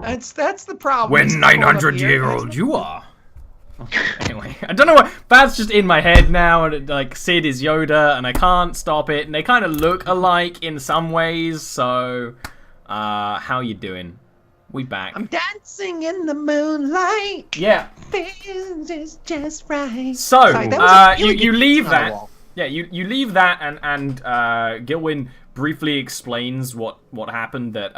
That's the problem. When 900-year-old you are. Anyway, I don't know what. That's just in my head now. And like Sid is Yoda, and I can't stop it. And they kind of look alike in some ways. So, how you doing? We back. I'm dancing in the moonlight. Yeah. Things is just right. So, you leave that. Wall. Yeah, you leave that, and Gilwyn briefly explains what happened. That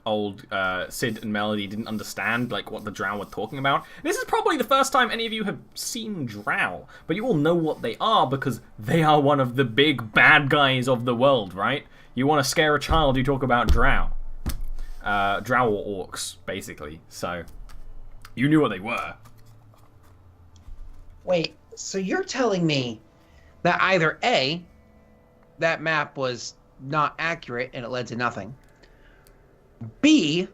old Sid and Melody didn't understand like what the drow were talking about. This is probably the first time any of you have seen drow, but you all know what they are because they are one of the big bad guys of the world, right? You want to scare a child, you talk about drow. Drow or orcs, basically. So, you knew what they were. Wait, so you're telling me that either A, that map was not accurate and it led to nothing, B,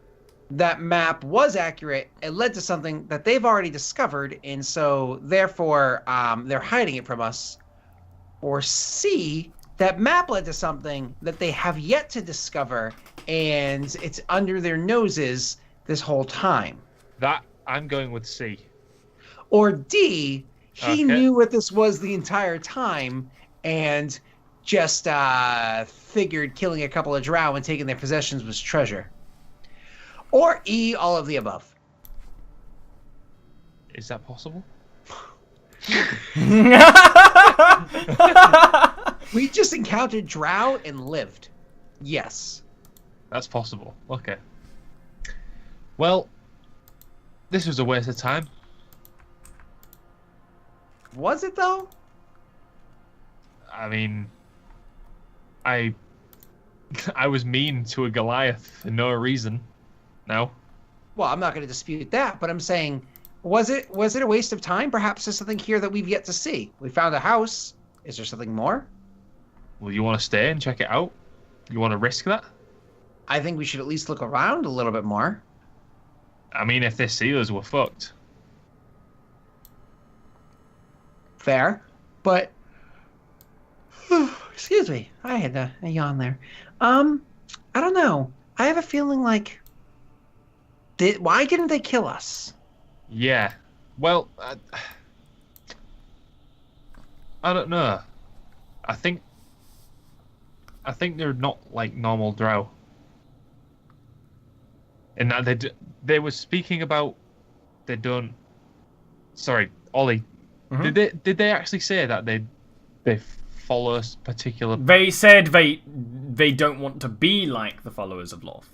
that map was accurate, it led to something that they've already discovered, and so therefore they're hiding it from us, or C, that map led to something that they have yet to discover, and it's under their noses this whole time. That, I'm going with C. Or D, he knew what this was the entire time, and just figured killing a couple of drow and taking their possessions was treasure. Or E, all of the above. Is that possible? We just encountered drow and lived. Yes. That's possible. Okay. Well, this was a waste of time. Was it, though? I mean, I was mean to a Goliath for no reason. No. Well, I'm not going to dispute that, but I'm saying, was it a waste of time? Perhaps there's something here that we've yet to see. We found a house. Is there something more? Well, you want to stay and check it out? You want to risk that? I think we should at least look around a little bit more. I mean, if they see us, we're fucked. Fair, but excuse me, I had a yawn there. I don't know. I have a feeling like, why didn't they kill us? Yeah. Well, I don't know. I think they're not like normal drow. In that they were speaking about they don't. Sorry, Ollie. Mm-hmm. Did they actually say that they follow a particular? They said they don't want to be like the followers of Lolth.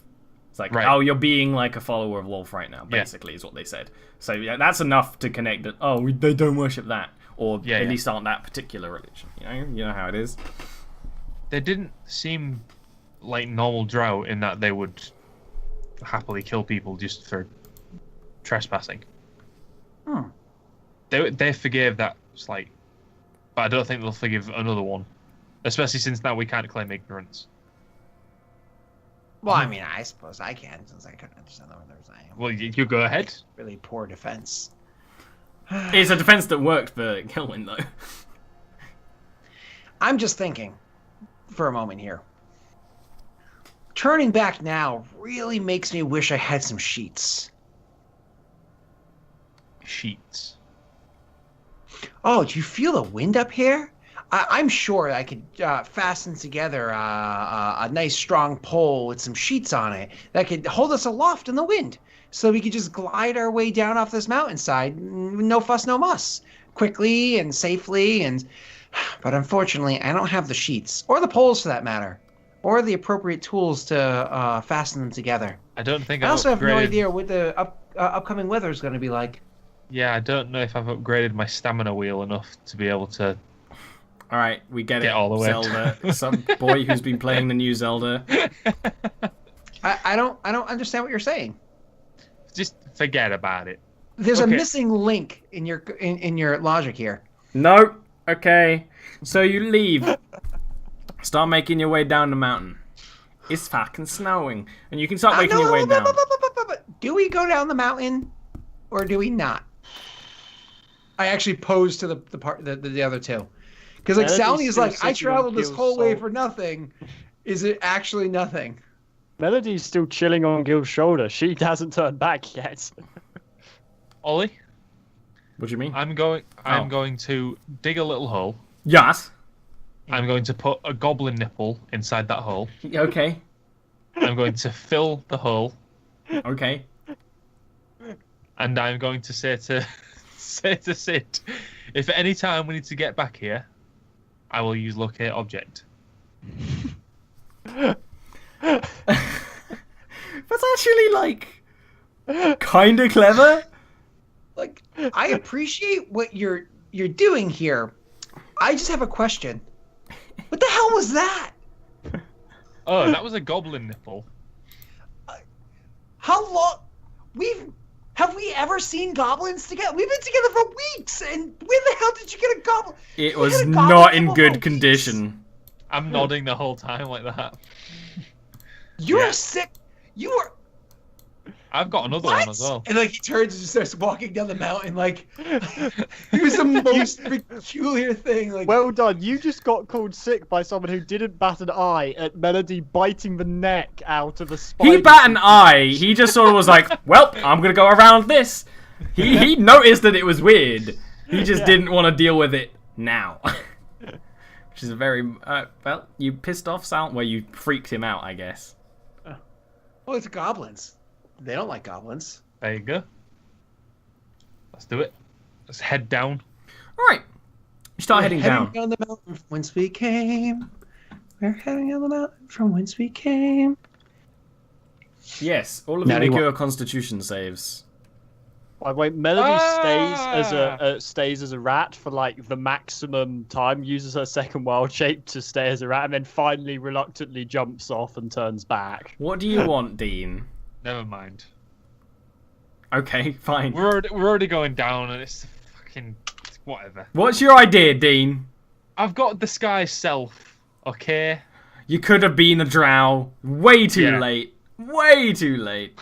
It's like, right. Oh, you're being like a follower of Lolth right now, basically, is what they said. So yeah, that's enough to connect that. Oh, they don't worship that, or at least aren't that particular religion. You know how it is. They didn't seem like normal drow in that they would happily kill people just for trespassing. They forgave that slight, but I don't think they'll forgive another one, especially since now we can't claim ignorance. Well, I mean, I suppose I can, since I couldn't understand what they were saying. Well, you go ahead. Really poor defense. It's a defense that worked for Gilwyn, though. I'm just thinking, for a moment here. Turning back now really makes me wish I had some sheets. Sheets. Oh, do you feel the wind up here? I'm sure I could fasten together a nice strong pole with some sheets on it that could hold us aloft in the wind, so we could just glide our way down off this mountainside, no fuss, no muss, quickly and safely. But unfortunately, I don't have the sheets, or the poles for that matter, or the appropriate tools to fasten them together. I don't think I also have no idea what the upcoming weather is going to be like. Yeah, I don't know if I've upgraded my stamina wheel enough to be able to. All right, we get it. All the way. Zelda, some boy who's been playing the new Zelda. I don't understand what you're saying. Just forget about it. There's a missing link in your logic here. No. Okay. So you leave. Start making your way down the mountain. It's fucking snowing, and you can start making your way down. Do we go down the mountain, or do we not? I actually posed to the other two. Because like Sally is like, I traveled this whole way for nothing. Is it actually nothing? Melody's still chilling on Gil's shoulder. She hasn't turned back yet. Ollie, What do you mean? I'm going to dig a little hole. Yes. I'm going to put a goblin nipple inside that hole. Okay. I'm going to fill the hole, Okay. and I'm going to say to Sid, if at any time we need to get back here, I will use locate object. That's actually like kind of clever. Like, I appreciate what you're doing here. I just have a question. What the hell was that? Oh, that was a goblin nipple. How long? Have we ever seen goblins together? We've been together for weeks, and where the hell did you get a goblin? It You was had a goblin not in nipple good for weeks? condition. I'm nodding the whole time like that. You're Yeah. sick. You are. I've got another What? one as well. And like he turns and just starts walking down the mountain. Like it was the most peculiar thing. Like Well done. You just got called sick by someone who didn't bat an eye at Melody biting the neck out of a spider. He bat an eye. He just sort of was like, well, I'm going to go around this. He noticed that it was weird. He just didn't want to deal with it now. Which is a very... well, you pissed off Sal. Well, you freaked him out, I guess. oh, it's goblins. They don't like goblins. There you go. Let's do it. Let's head down. All right. You start heading down. Down the mountain from whence we came. We're heading down the mountain from whence we came. Yes, all of you make your constitution saves. By the way, Melody stays as a rat for like the maximum time. Uses her second wild shape to stay as a rat, and then finally reluctantly jumps off and turns back. What do you want, Dean? Never mind. Okay, fine. We're already going down, and it's fucking whatever. What's your idea, Dean? I've got disguise self. Okay. You could have been a drow. Way too Yeah. late. Way too late.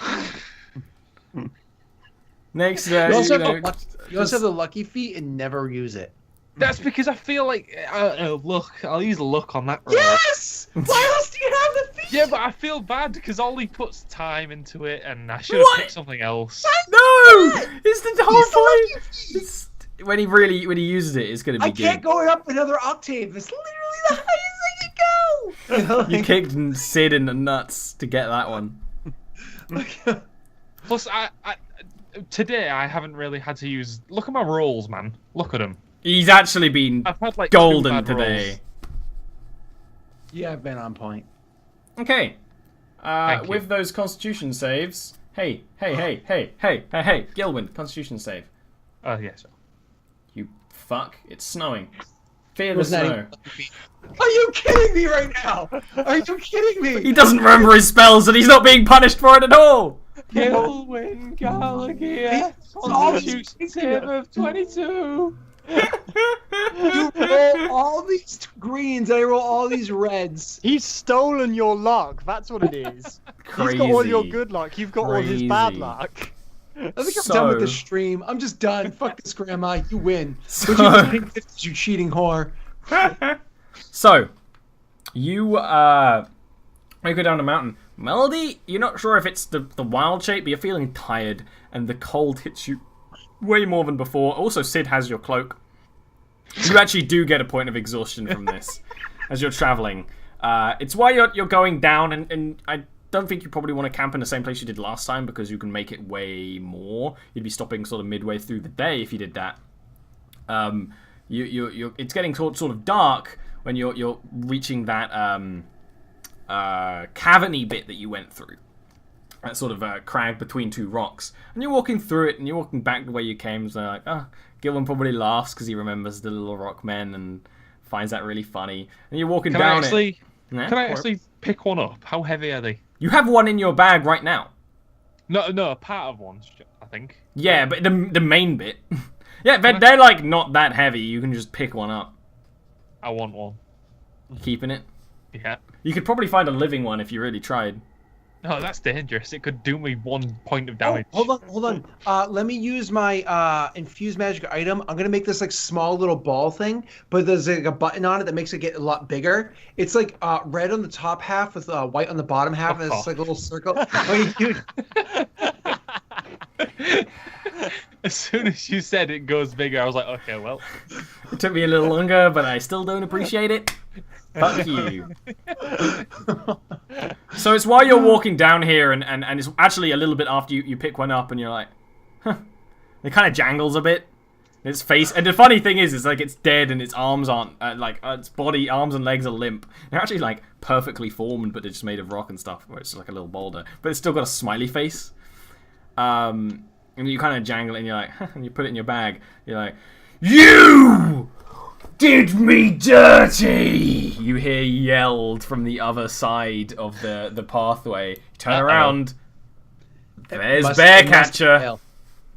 Next, You also, you know, you also have the lucky feat and never use it. That's because I feel like I'll use luck on that roll. Yes! Why else do you have the feat? Yeah, but I feel bad because Ollie puts time into it, and I should What? have picked something else. No! It's the whole Use the point. lucky feat. It's, when he uses it, it's gonna be I good. can't go up another octave. It's literally the highest I can go. You know, You like- kicked Sid in the nuts to get that one. Plus, today I haven't really had to use. Look at my rolls, man. Look at them. He's actually been I've had like 2 golden bad today. rolls. Yeah, I've been on point. Okay. Thank you. With those constitution saves. Hey, Gilwyn, constitution save. Oh yes. You fuck. It's snowing. Fear the Wasn't that snow. even lucky feat? Are you kidding me right now? Are you kidding me? He doesn't remember his spells and he's not being punished for it at all! Gilwyn Gallagher. Constitution save of 22. You roll all these greens, I roll all these reds. He's stolen your luck. That's what it is. Crazy. He's got all your good luck. You've got all his bad Crazy. luck. I think I'm done with So- this stream. I'm just done. Fuck this, Grandma. You win. So- But you just pink 50s, you cheating whore. So, you go down the mountain. Melody, you're not sure if it's the wild shape, but you're feeling tired, and the cold hits you way more than before. Also, Sid has your cloak. You actually do get a point of exhaustion from this as you're traveling. It's why you're going down, and I don't think you probably want to camp in the same place you did last time because you can make it way more. You'd be stopping sort of midway through the day if you did that. It's getting sort of dark when you're reaching that caverny bit that you went through. That sort of crag between 2 rocks. And you're walking through it, and you're walking back the way you came, so like, Gilman probably laughs because he remembers the little rock men and finds that really funny. And you're walking Can down I actually? it. Yeah? Can I actually pick one up? How heavy are they? You have one in your bag right now. No, a part of one. I think. Yeah, but the main bit. Yeah, they're like not that heavy. You can just pick one up. I want one. Keeping it. Yeah. You could probably find a living one if you really tried. No, that's dangerous. It could do me 1 point of damage. Oh, hold on. Let me use my infused magic item. I'm gonna make this like small little ball thing, but there's like a button on it that makes it get a lot bigger. It's like red on the top half with white on the bottom half, and it's like a little circle. Oh, dude. As soon as you said it goes bigger, I was like, okay, well. It took me a little longer, but I still don't appreciate it. Fuck you. So it's while you're walking down here, and it's actually a little bit after you pick one up, and you're like, huh. It kind of jangles a bit. Its face, and the funny thing is like it's dead, and its arms aren't its body, arms and legs are limp. They're actually like perfectly formed, but they're just made of rock and stuff, where it's like a little boulder. But it's still got a smiley face. And you kind of jangle it, and you're like, huh, and you put it in your bag. You're like, you did me dirty! You hear yelled from the other side of the pathway. Turn around. There's Bearcatcher.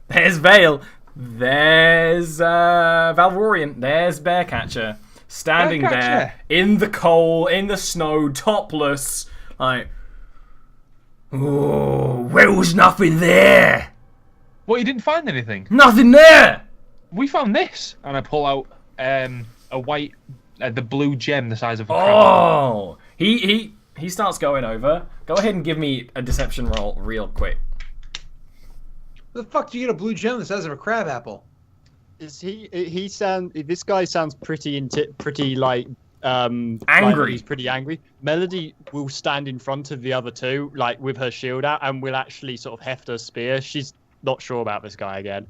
There's Vale. There's Valvorian. There's Bearcatcher. Standing there in the coal, in the snow, topless. Like, oh, there was nothing there. What, you didn't find anything? Nothing there! We found this. And I pull out a white, the blue gem the size of a crab. Oh! He starts going over. Go ahead and give me a deception roll real quick. Where the fuck do you get a blue gem the size of a crab apple? Is he sound? This guy sounds pretty like angry. Like he's pretty angry. Melody will stand in front of the other two, like with her shield out, and will actually sort of heft her spear. She's not sure about this guy again.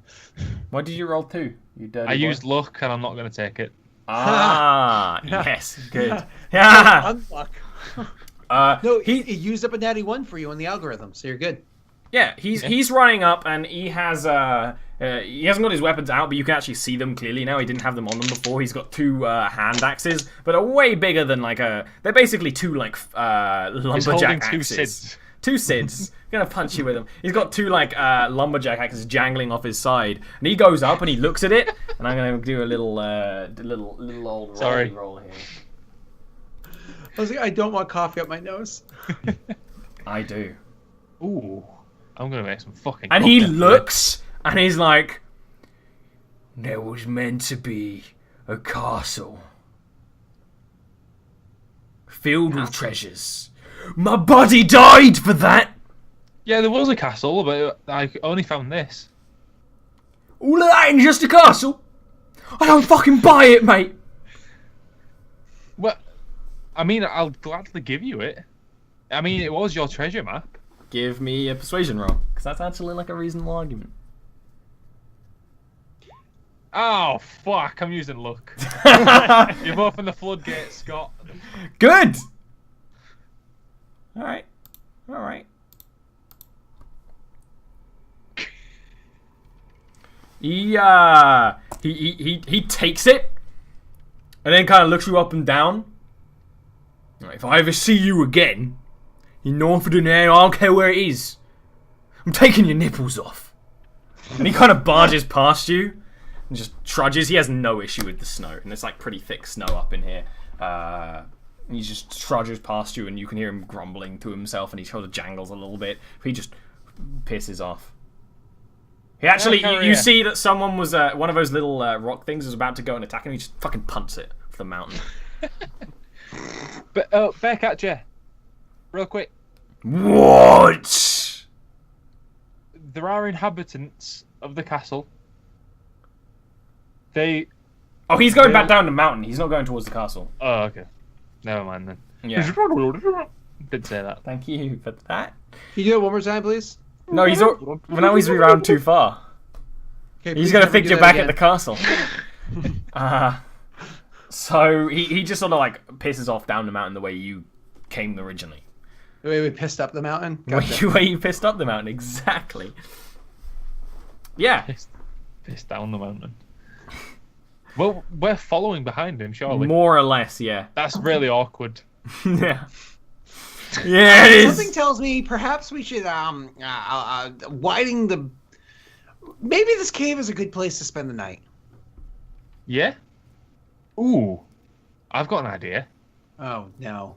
What did you roll to? You dirty I boy? used luck, and I'm not going to take it. Ah, yes, good. Yeah. Unluck. No, he used up a natty 1 for you on the algorithm, so you're good. Yeah, he's running up, and he hasn't got his weapons out, but you can actually see them clearly now. He didn't have them on them before. He's got 2 hand axes, but are way bigger than they're basically 2 lumberjack axes. 2 Sids. Gonna punch you with them. He's got 2 lumberjack axes jangling off his side, and he goes up and he looks at it, and I'm gonna do a little old roll here. I was like, I don't want coffee up my nose. I do. Ooh, I'm gonna make some fucking. And he looks, and he's like, "There was meant to be a castle filled with treasures. My body died for that." Yeah, there was a castle, but I only found this. All of that in just a castle? I don't fucking buy it, mate. Well, I mean, I'll gladly give you it. I mean, it was your treasure map. Give me a persuasion roll, because that's actually like a reasonable argument. Oh, fuck, I'm using luck. You've opened the floodgate, Scott. Good! Alright. Alright. He takes it, and then kind of looks you up and down. If I ever see you again in Northenden, I don't care where it is, I'm taking your nipples off. And he kind of barges past you and just trudges. He has no issue with the snow, and it's like pretty thick snow up in here. He just trudges past you, and you can hear him grumbling to himself, and he sort of jangles a little bit. He just pisses off. He actually, you see that someone was, one of those little rock things was about to go and attack him. He just fucking punts it off the mountain. But Bearcatcher, real quick. What? There are inhabitants of the castle. They. Oh, he's going back down the mountain. He's not going towards the castle. Oh, okay. Never mind then. Yeah. Did say that. Thank you for that. Can you do it one more time, please? No, now he's around too far. Okay, He's gonna think you're back at the castle. So he just sort of like pisses off down the mountain the way you came originally. The way we pissed up the mountain? The way you pissed up the mountain, exactly. Yeah. Pissed down the mountain. Well, we're following behind him, surely. More or less, yeah. That's really awkward. Yeah. Yeah, it is. Something tells me perhaps we should widen the. Maybe this cave is a good place to spend the night. Yeah. Ooh, I've got an idea. Oh no.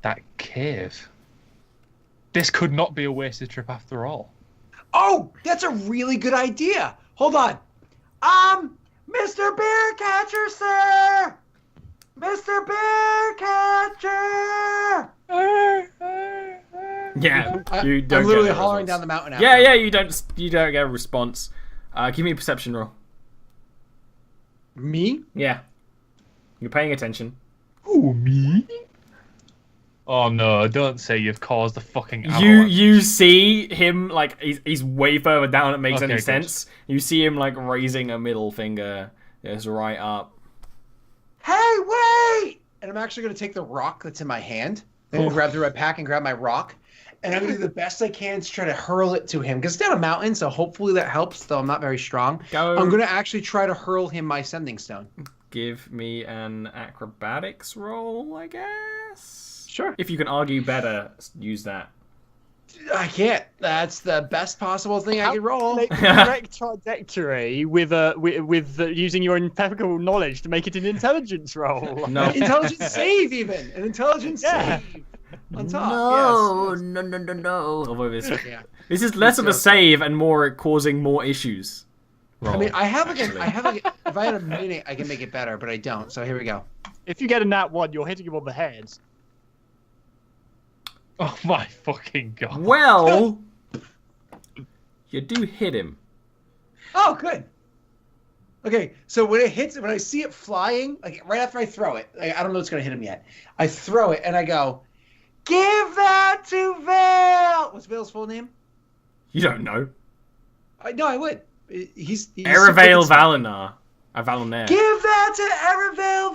That cave. This could not be a wasted trip after all. Oh, that's a really good idea. Hold on. Mr. Bearcatcher, sir! Mr. Bearcatcher! Yeah, you don't. I'm literally get a hollering response. down the mountain. After. Yeah, you don't get a response. Give me a perception roll. Me? Yeah, you're paying attention. Ooh, me? Oh no! Don't say you've caused the fucking avalanche. You see him like he's way further down. It makes Okay, any good. sense. You see him like raising a middle finger. It's right up. Hey, wait! And I'm actually going to take the rock that's in my hand. I'm going to grab through my pack and grab my rock. And I'm going to do the best I can to try to hurl it to him. Because it's down a mountain, so hopefully that helps, though I'm not very strong. Go. I'm going to actually try to hurl him my sending stone. Give me an acrobatics roll, I guess. Sure. If you can argue better, use that. I can't. That's the best possible thing I can roll. Make the correct trajectory with using your impeccable knowledge to make it an intelligence roll. No. Intelligence save, even. An intelligence save. On top, No. Although yes. Yeah. this is less of a save and more causing more issues. I mean, I have if I had a minute, I can make it better, but I don't. So here we go. If you get a nat 1, you're hitting him on the head. Oh my fucking god! Well, you do hit him. Oh, good. Okay, so when I see it flying, like right after I throw it, like, I don't know what's gonna hit him yet. I throw it and I go, "Give that to Vale." What's Vale's full name? You don't know. No, I would. He's Eravale Valinar. Valinair. Give that to Eravale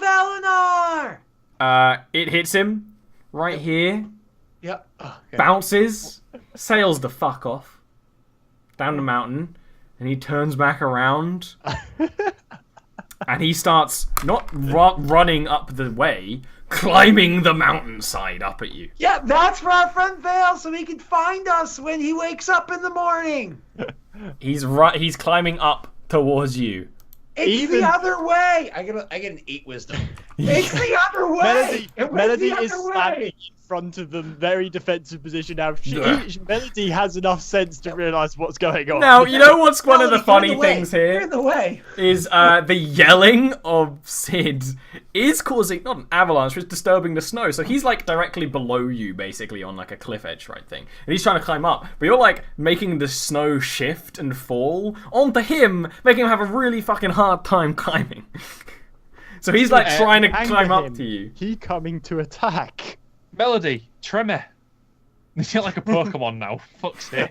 Valinar. It hits him right here. Yep. Oh, okay. Bounces, sails the fuck off down the mountain, and he turns back around, and he starts not running up the way, climbing the mountainside up at you. Yeah, that's for our friend Vale, so he can find us when he wakes up in the morning. He's climbing up towards you. It's the other way. I get an 8 wisdom. It's the other way. Melody is standing in front of them, very defensive position now. Melody has enough sense to realise what's going on. Now, you know what's one of the Melody, funny you're in the way. things You're here? in the way. Is the yelling of Sid is causing, not an avalanche, it's disturbing the snow. So he's like directly below you, basically, on like a cliff edge right thing. And he's trying to climb up. But you're like making the snow shift and fall onto him, making him have a really fucking hard time climbing. So he's like trying to climb up to you. He coming to attack. Melody, Tremor. You're like a Pokemon now. Fuck's sake.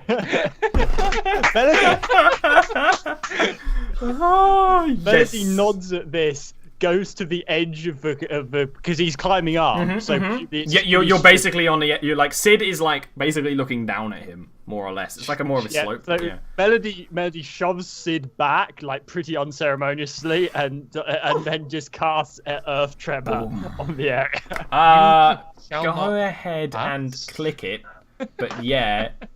Oh, Melody yes. nods at this, goes to the edge of the because he's climbing up. Yeah, you're basically on the. You're like Sid is like basically looking down at him, more or less. It's like more of a slope. So Yeah. Melody shoves Sid back like pretty unceremoniously, and then just casts Earth Tremor on the area. Shall Go not ahead and pass. click it, but yeah, I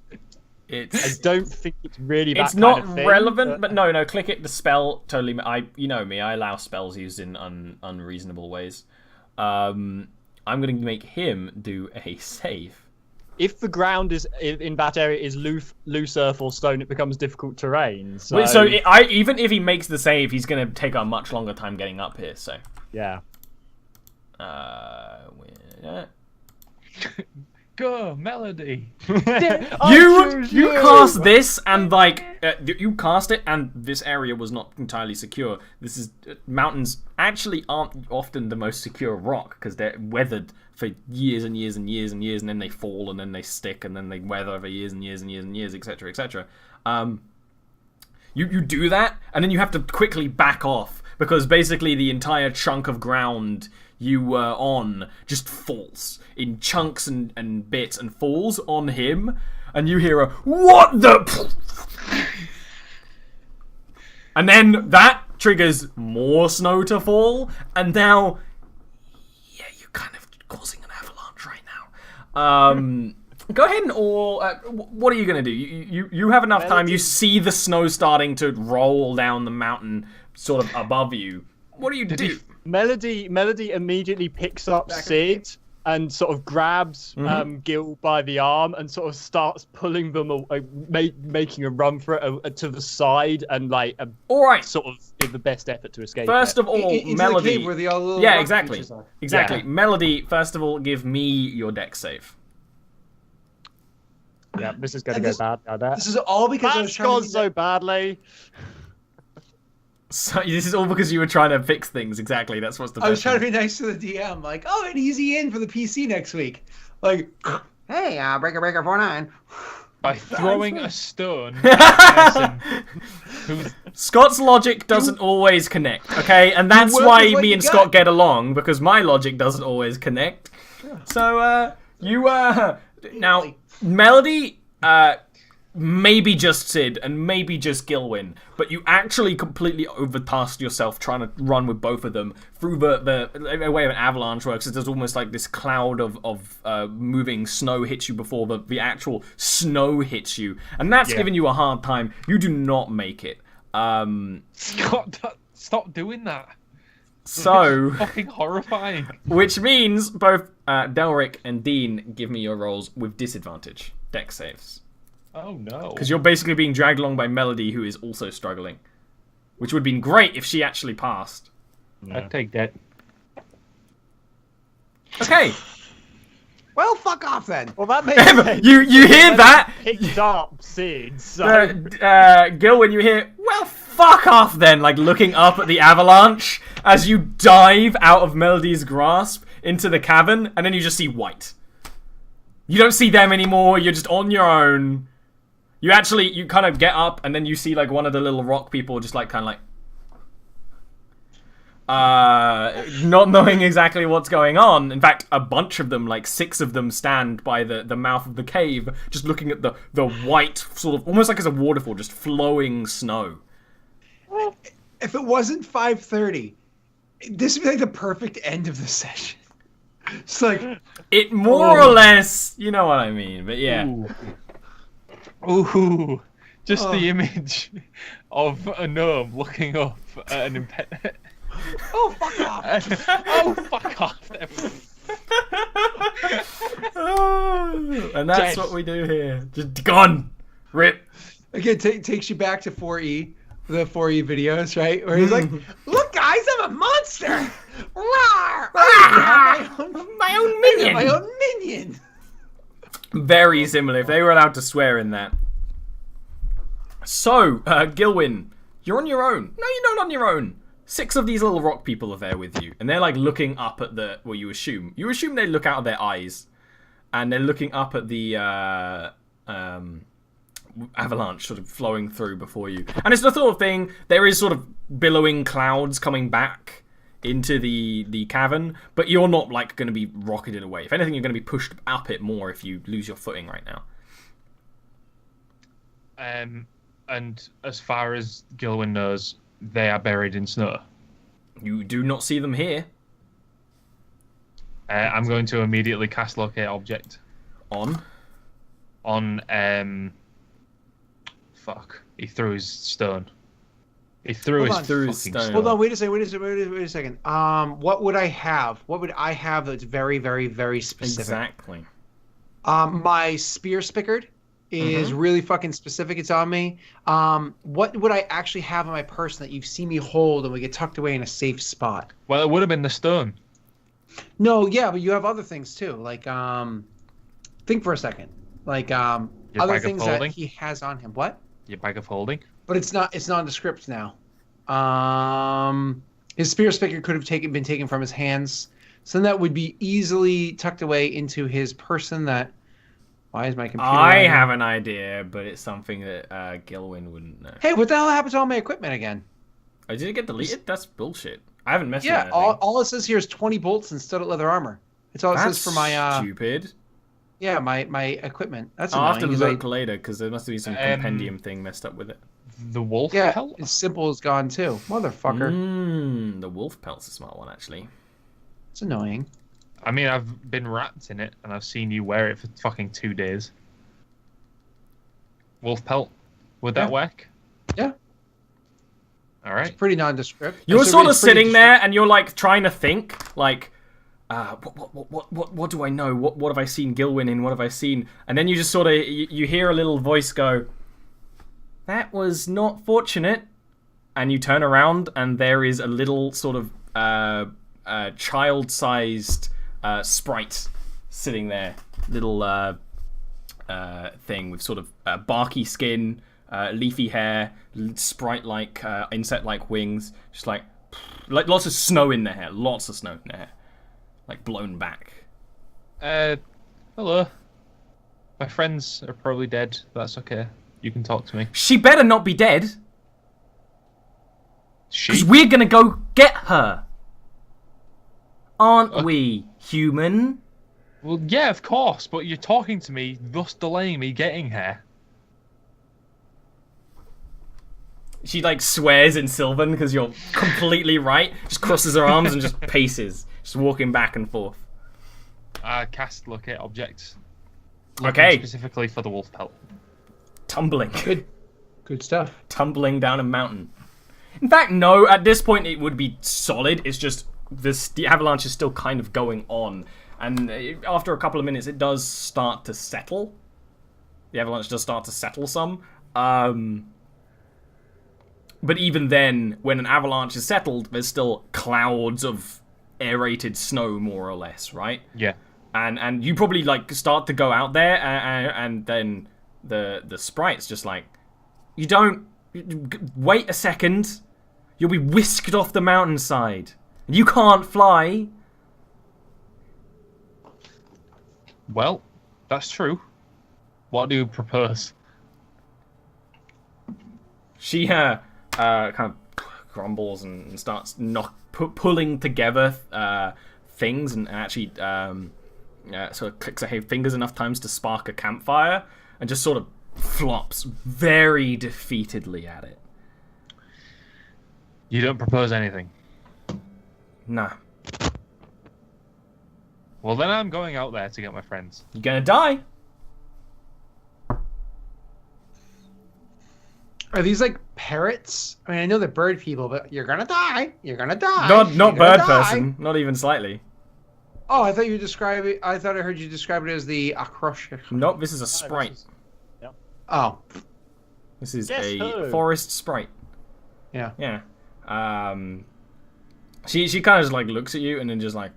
it's don't think it's really that it's not kind of thing, relevant. But no, click it. The spell totally. You know me. I allow spells used in unreasonable ways. I'm gonna make him do a save. if the ground is in that area is loose earth or stone, it becomes difficult terrain. So, Even if he makes the save, he's gonna take a much longer time getting up here. So yeah. Go, Melody. You cast this and you cast it and this area was not entirely secure. This is mountains actually aren't often the most secure rock because they're weathered for years and years and years and years, and then they fall and then they stick and then they weather for years and years and years and years, etc., etc. You do that and then you have to quickly back off because basically the entire chunk of ground you were on just falls in chunks and bits and falls on him, and you hear a "What the?" And then that triggers more snow to fall, and now, yeah, you're kind of causing an avalanche right now. Go ahead and what are you gonna do? You have enough time. You see the snow starting to roll down the mountain, sort of above you. What do you do? Melody immediately picks up Sid and sort of grabs Gil by the arm and sort of starts pulling them away, making a run for it to the side and like all right, sort of in the best effort to escape. First of all, into Melody. the cave where the little Yeah, rock exactly. creatures are. Exactly. Yeah. Melody, first of all, give me your dex save. Yeah, this is going to And go bad. This is all because I was That's trying gone to so badly. So this is all because you were trying to fix things. Exactly. That's what's the. I was best trying to thing. be nice to the DM, like, oh, an easy in for the PC next week. Like, hey, breaker 49. By throwing a stone at the person who's Scott's logic doesn't always connect, okay? And that's work why with what me you and got. Scott get along, because my logic doesn't always connect. So, now, Melody, maybe just Sid, and maybe just Gilwyn, but you actually completely overtasked yourself trying to run with both of them through the way an avalanche works. Is there's almost like this cloud of moving snow hits you before the actual snow hits you, and that's giving you a hard time. You do not make it. Scott, stop doing that. So, It's fucking horrifying. which means both Delric and Dean give me your rolls with disadvantage, dex saves. Oh no. Because you're basically being dragged along by Melody, who is also struggling. Which would have been great if she actually passed. I'd take that. Okay. Well, fuck off then. Well, that makes sense. you hear that? Picked up Sid, so... Gil, when you hear, well, fuck off then, like looking up at the avalanche as you dive out of Melody's grasp into the cavern, and then you just see white. You don't see them anymore, you're just on your own. You kind of get up, and then you see like one of the little rock people just like kind of like not knowing exactly what's going on. In fact, a bunch of them, like 6 of them, stand by the mouth of the cave, just looking at the white, sort of almost like it's a waterfall, just flowing snow. If it wasn't 5:30, this would be like the perfect end of the session. It's like, It more or less, you know what I mean, but yeah. Ooh. Just the image of a gnome looking up at an impediment. oh, fuck off. Oh, fuck off. And that's Yes. what we do here. Just gone. Rip. Again, takes you back to 4E, the 4E videos, right? Where he's like, look, guys, I'm a monster. Rawr! I have My own minion. my own minion. Very similar, if they were allowed to swear in that. So, Gilwyn, you're on your own. No, you're not on your own. 6 of these little rock people are there with you, and they're like looking up at the, well, you assume they look out of their eyes, and they're looking up at the avalanche sort of flowing through before you. And it's the sort of thing, there is sort of billowing clouds coming back into the cavern, but you're not like going to be rocketed away. If anything, you're going to be pushed up it more if you lose your footing right now. And as far as Gilwyn knows, they are buried in snow. You do not see them here. I'm going to immediately cast Locate Object On. Fuck. He threw his stone. He threw Hold his on. Threw his fucking stone. stone. Hold on, wait a second. What would I have? What would I have that's very, very, very specific? Exactly. My spear spickered is really fucking specific. It's on me. What would I actually have on my person that you've seen me hold and we get tucked away in a safe spot? Well, it would have been the stone. No, yeah, but you have other things too. Like, think for a second. Like, Your other bag of things that holding? he has on him. What? Your bag of holding. But it's nondescript now. His spear spiker could have been taken from his hands. So that would be easily tucked away into his person that... Why is my computer... I on? have an idea, but it's something that Gilwyn wouldn't know. Hey, what the hell happened to all my equipment again? Oh, did it get deleted? That's bullshit. I haven't messed with Yeah, anything. all it says here is 20 bolts and studded leather armor. It's all it That's says for my... stupid. Yeah, my equipment. That's I'll have to annoying, 'cause look later, because there must be some compendium thing messed up with it. The wolf Yeah, pelt? his simple is gone too. Motherfucker. The wolf pelt's a smart one, actually. It's annoying. I mean, I've been wrapped in it, and I've seen you wear it for fucking 2 days. Wolf pelt. Would that Yeah. work? Yeah. All right. It's pretty nondescript. You're It's sort of pretty sitting there, and you're like trying to think, like, what do I know? What have I seen Gilwyn in? What have I seen? And then you just sort of you hear a little voice go, "That was not fortunate." And you turn around, and there is a little sort of child-sized sprite sitting there, little thing with sort of barky skin, leafy hair, sprite-like, insect-like wings, just like lots of snow in their hair, lots of snow in their hair, like blown back. Hello. My friends are probably dead. That's okay. You can talk to me. She better not be dead, She? because we're gonna go get her. Aren't we, human? Well, yeah, of course, but you're talking to me, thus delaying me getting here. She like swears in Sylvan because you're completely right. Just crosses her arms and just paces, just walking back and forth. Cast locate objects. Okay. Specifically for the wolf pelt. Tumbling. Good stuff. Tumbling down a mountain. In fact, no. At this point, it would be solid. It's just the avalanche is still kind of going on, and after a couple of minutes, it does start to settle. The avalanche does start to settle some. But even then, when an avalanche is settled, there's still clouds of aerated snow, more or less, right? Yeah. And you probably like start to go out there, and then the sprite's just like, you don't wait a second, you'll be whisked off the mountainside. You can't fly. Well, that's true. What do you propose? She kind of grumbles and starts pulling together things, and actually sort of clicks her fingers enough times to spark a campfire, and just sort of flops very defeatedly at it. You don't propose anything. Nah. Well, then I'm going out there to get my friends. You're gonna die. Are these like parrots? I mean, I know they're bird people, but you're gonna die. You're gonna die. Not You're bird gonna die. person. Not even slightly. Oh, I thought you described it. I thought I heard you describe it as the Akrosh. Nope, this is a sprite. Oh, This is Guess a who? forest sprite. yeah. Yeah. She kind of just like looks at you and then just like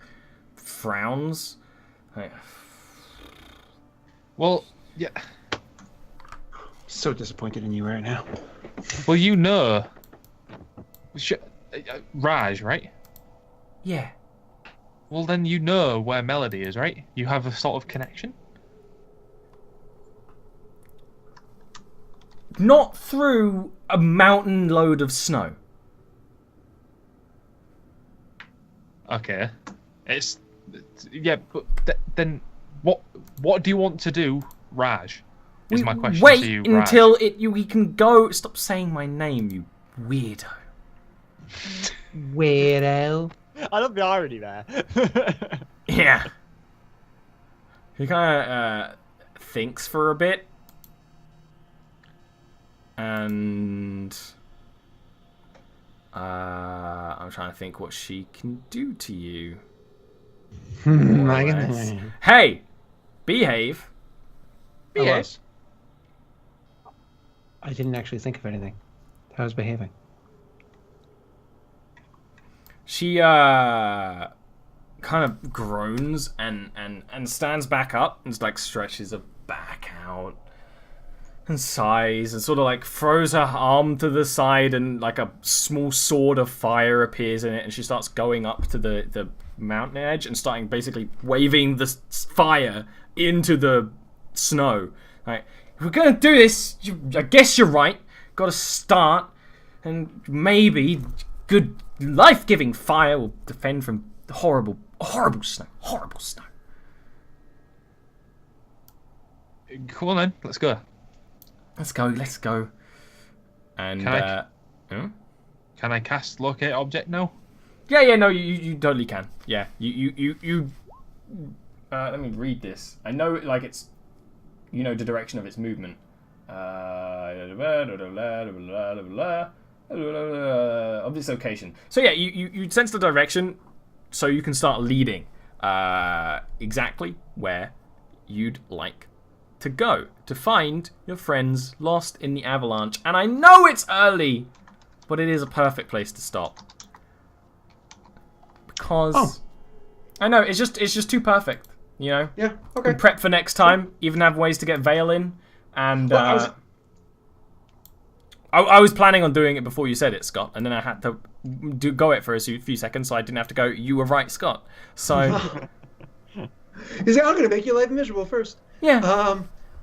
frowns. Like, Well, yeah. So disappointed in you right now. Well, you know. Raj, right? yeah. Well, then you know where Melody is, right? You have a sort of connection? Not through a mountain load of snow. Okay. Yeah, but then what do you want to do, Raj? Is my question Wait to you, Raj. until we can go. Stop saying my name, you weirdo. Weirdo. I love the irony there. Yeah. He kind of thinks for a bit, and I'm trying to think what she can do to you. My goodness. Hey, behave. Yes. I didn't actually think of anything. I was behaving. She kind of groans and stands back up and like stretches her back out and sighs and sort of like throws her arm to the side, and like a small sword of fire appears in it, and she starts going up to the mountain edge and starting basically waving the fire into the snow. Like, if we're gonna do this, I guess you're right. Gotta start, and maybe good life-giving fire will defend from horrible snow. Horrible snow. Come on then, let's go. Let's go. And Can I cast locate object now? yeah, no, you totally can. Yeah, you let me read this. I know, like, it's, you know, the direction of its movement. Of this location. So yeah, you sense the direction, so you can start leading. exactly where you'd like to go to find your friends lost in the avalanche. And I know it's early, but it is a perfect place to stop. Because I know it's just too perfect, you know. Yeah. Okay. And prep for next time. Even have ways to get Vale in, and I was planning on doing it before you said it, Scott, and then I had to go it for a few seconds, so I didn't have to go. You were right, Scott. So He's like, I'm going to make your life miserable first. yeah.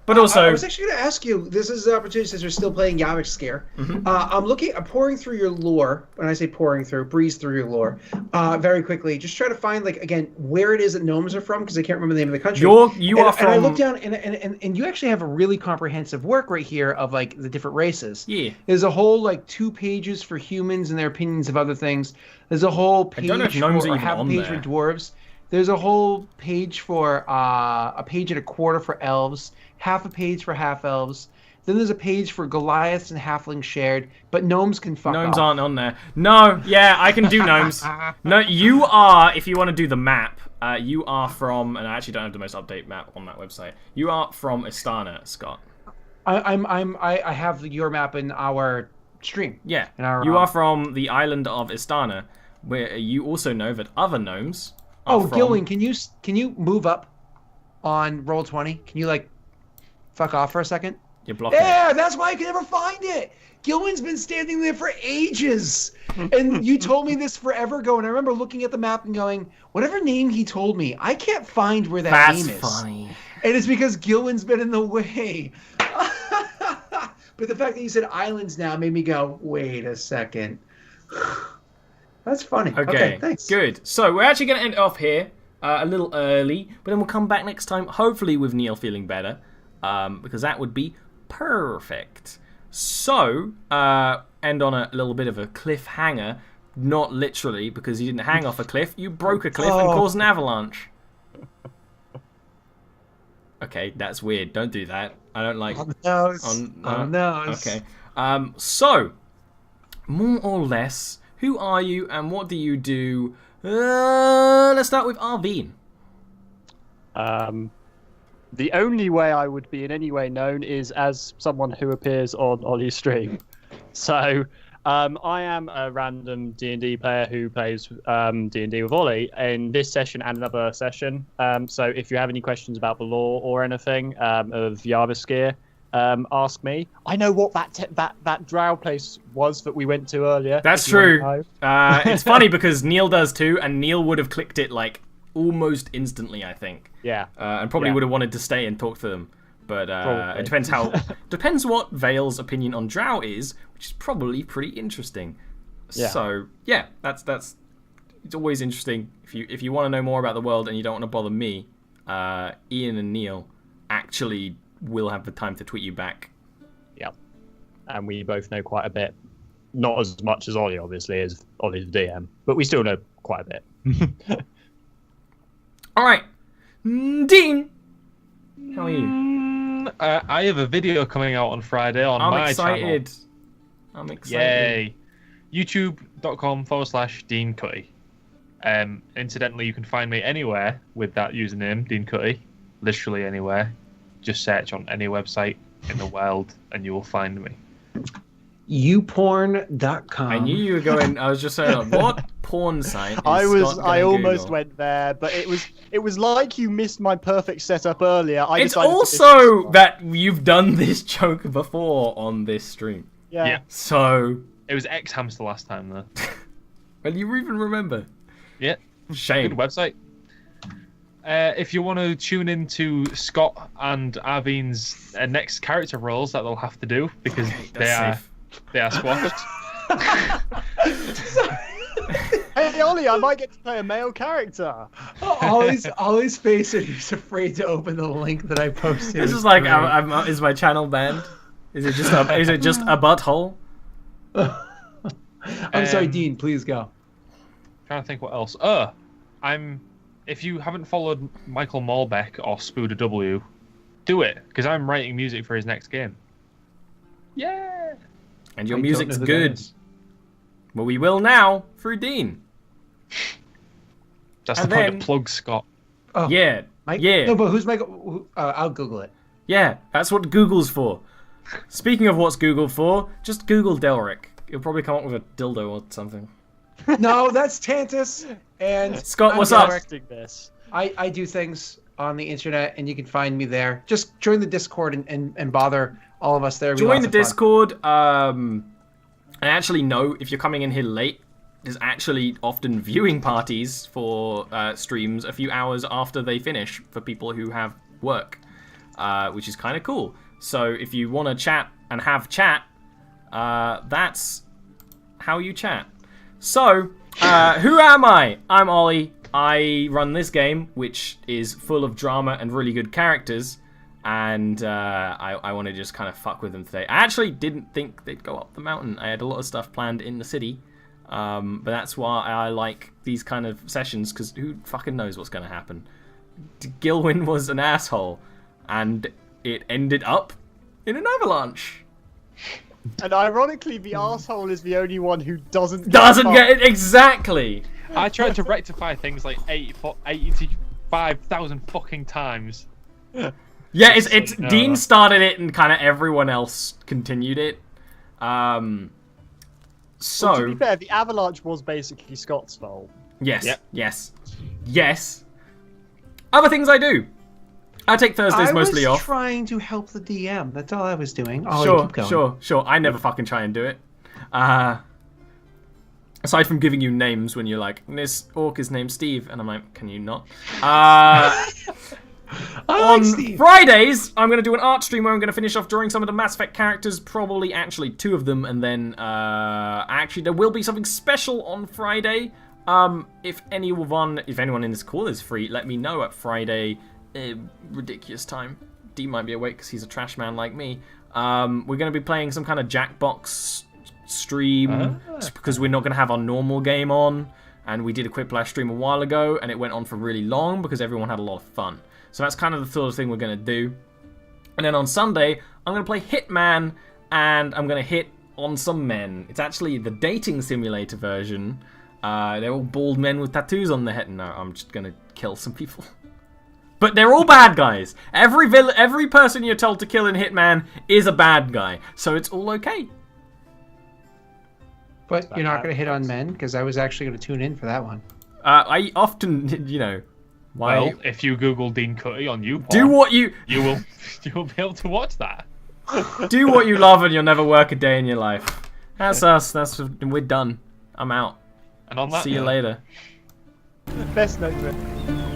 But also, I was actually going to ask you. This is an opportunity since we're still playing Jarviskjir. I'm pouring through your lore. When I say pouring through, breeze through your lore, very quickly. Just try to find where it is that gnomes are from, because I can't remember the name of the country. You are from. And I look down, and you actually have a really comprehensive work right here of the different races. Yeah. There's a whole 2 pages for humans and their opinions of other things. There's a whole page I don't know if gnomes for are even half a on page there. for dwarves. There's a whole page for a page and a quarter for elves, half a page for half elves. Then there's a page for Goliaths and halflings shared, but gnomes can fuck Gnomes off. aren't on there. No, yeah, I can do gnomes. No, you are, if you want to do the map, you are from, and I actually don't have the most update map on that website. You are from Istana, Scott. I have your map in our stream. Yeah, In our, you are from the island of Istana, where you also know that other gnomes are Oh, from... Gilwing, can you move up on Roll20? Can you fuck off for a second? You're blocking it. Yeah, that's why I can never find it. Gilwin's been standing there for ages. And you told me this forever ago, and I remember looking at the map and going, whatever name he told me, I can't find where that That's name is. funny. And it's because Gilwin's been in the way. But the fact that you said islands now made me go, wait a second. That's funny. Okay, thanks. Good. So we're actually going to end off here a little early, but then we'll come back next time, hopefully with Neil feeling better, because that would be perfect. So, end on a little bit of a cliffhanger, not literally, because you didn't hang off a cliff, you broke a cliff and caused an avalanche. Okay, that's weird. Don't do that. I don't like... On nose. Okay. So, more or less... Who are you and what do you do? Let's start with Arvine. The only way I would be in any way known is as someone who appears on Ollie's stream. So I am a random D&D player who plays D&D with Ollie in this session and another session. So if you have any questions about the lore or anything of Jarviskjir, ask me. I know what that drow place was that we went to earlier. That's true. It's funny because Neil does too, and Neil would have clicked it almost instantly, I think. Yeah. And probably would have wanted to stay and talk to them. But it depends what Vale's opinion on drow is, which is probably pretty interesting. Yeah. So yeah, that's it's always interesting. If you want to know more about the world and you don't want to bother me, Ian and Neil actually will have the time to tweet you back. Yep. And we both know quite a bit. Not as much as Ollie, obviously, as Ollie's DM, but we still know quite a bit. All right, Dean, how are you? I have a video coming out on Friday on my channel. I'm excited. Yay. YouTube.com/Dean Cutty. Incidentally, you can find me anywhere with that username, Dean Cutty. Literally anywhere. Just search on any website in the world and you will find me. Youporn.com. I knew you were going. I was just saying, what porn site? I almost went there, but it was like you missed my perfect setup earlier. It's also that you've done this joke before on this stream. Yeah. So it was X-Hamster last time though. Well, you even remember. Yeah. Shame. Good website. If you want to tune in to Scott and Arvine's next character roles that they'll have to do because they are squashed. Hey Ollie, I might get to play a male character. Ollie's face and he's afraid to open the link that I posted. This is like, is my channel banned? Is it just a butthole? I'm sorry, Dean. Please go. Trying to think what else. If you haven't followed Michael Malbec or Spooder W, do it because I'm writing music for his next game. Yeah. And your music's good. Well, we will now through Dean. That's the point of plug, Scott. Oh, Yeah. Mike? Yeah. No, but who's Michael? I'll Google it. Yeah, that's what Google's for. Speaking of what's Google for, just Google Delric. You'll probably come up with a dildo or something. No, that's Tantus. And Scott, I'm what's up? Directing this. I do things on the internet, and you can find me there. Just join the Discord and bother all of us there. It'll be Join lots the of fun. Discord. And actually, no, if you're coming in here late, there's actually often viewing parties for streams a few hours after they finish for people who have work, which is kind of cool. So if you want to chat and have chat, that's how you chat. So, who am I? I'm Ollie. I run this game, which is full of drama and really good characters, and I want to just kind of fuck with them today. I actually didn't think they'd go up the mountain. I had a lot of stuff planned in the city, but that's why I like these kind of sessions, because who fucking knows what's going to happen. Gilwyn was an asshole, and it ended up in an avalanche. And ironically, the arsehole is the only one who doesn't Get it exactly. I tried to rectify things like 85,000 fucking times. Yeah, it's No. Dean started it and kind of everyone else continued it. Well, to be fair, the avalanche was basically Scott's fault. Yes, Yep. yes. Other things I do. I take Thursdays mostly I was off. trying to help the DM. That's all I was doing. Keep going. Sure. I never fucking try and do it. Aside from giving you names when you're like, this orc is named Steve, and I'm like, can you not? I On like Steve. Fridays, I'm going to do an art stream where I'm going to finish off drawing some of the Mass Effect characters, probably actually 2 of them, and then actually there will be something special on Friday. If anyone in this call is free, let me know at Friday. Ridiculous time. D might be awake because he's a trash man like me. We're going to be playing some kind of Jackbox stream just because we're not going to have our normal game on, and we did a Quiplash stream a while ago and it went on for really long because everyone had a lot of fun. So that's kind of the sort of thing we're going to do. And then on Sunday I'm going to play Hitman, and I'm going to hit on some men. It's actually the dating simulator version. They're all bald men with tattoos on their head. No, I'm just going to kill some people. But they're all bad guys. Every person you're told to kill in Hitman is a bad guy, so it's all okay. But you're not going to hit on men, because I was actually going to tune in for that one. I often, why? Well, if you Google Dean Cutty on YouPorn, Do what you you will be able to watch that. do what you love, and you'll never work a day in your life. That's us. We're done. I'm out. And on that, See you later. Best note to it.